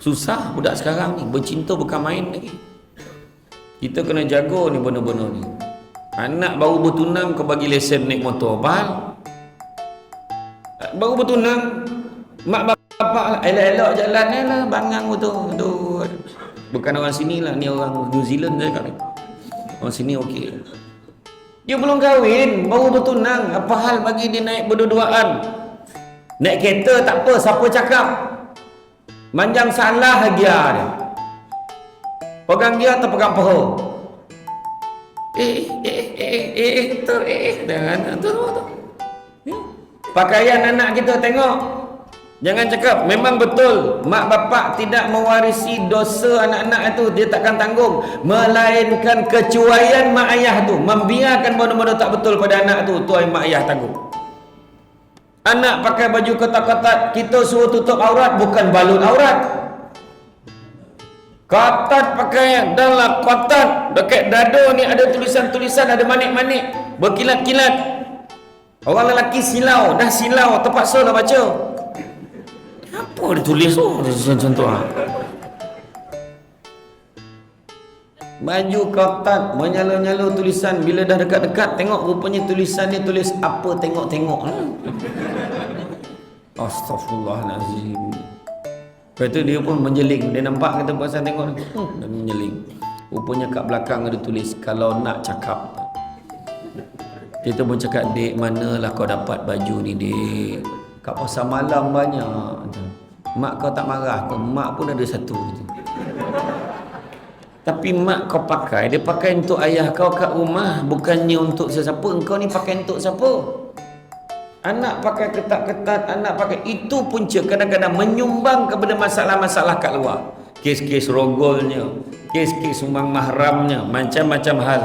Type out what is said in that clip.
Susah budak sekarang ni, bercinta bukan main lagi. Kita kena jaga ni benda-benda ni. Anak baru bertunang kau bagi lesen naik motor, faham? Baru bertunang, mak bapak elok-elok jalan ni lah, bangang betul. Bukan orang sini lah, ni orang New Zealand je kat ni. Orang sini okey. Dia belum kahwin, baru bertunang, apa hal bagi dia naik berdua-duaan? Naik kereta tak apa, siapa cakap? Manjang salah dia. Pegang dia atau pegang paha? Tu. Pakaian anak kita tengok. Jangan cakap memang betul mak bapak tidak mewarisi dosa anak-anak itu, dia takkan tanggung, melainkan kecuaian mak ayah tu membiarkan benda-benda tak betul pada anak tu, tu mak ayah tanggung. Anak pakai baju ketat-ketat, kita suruh tutup aurat, bukan balut aurat. Ketat pakai dalam ketat dekat dada ni ada tulisan-tulisan, ada manik-manik berkilat-kilat. Orang lelaki silau, dah silau terpaksa dah baca. Apa dia tulis tu? Macam tu lah. Baju ketat, menyala-nyala tulisan. Bila dah dekat-dekat, tengok rupanya tulisan ni tulis apa tengok-tengok. Astaghfirullahalazim. Lepas tu dia pun menjeling. Dia nampak kata pasal tengok. Dan menjeling. Rupanya kat belakang ada tulis, kalau nak cakap. Kita pun cakap, dek, manalah kau dapat baju ni, dek? Kat pasar malam banyak. Mak kau tak marah ke? Mak pun ada satu. Tapi mak kau pakai, dia pakai untuk ayah kau kat rumah, bukannya untuk sesiapa. Engkau ni pakai untuk siapa? Anak pakai ketat-ketat, anak pakai, itu punca kadang-kadang menyumbang kepada masalah-masalah kat luar. Kes-kes rogolnya, kes-kes sumbang mahramnya, macam-macam hal.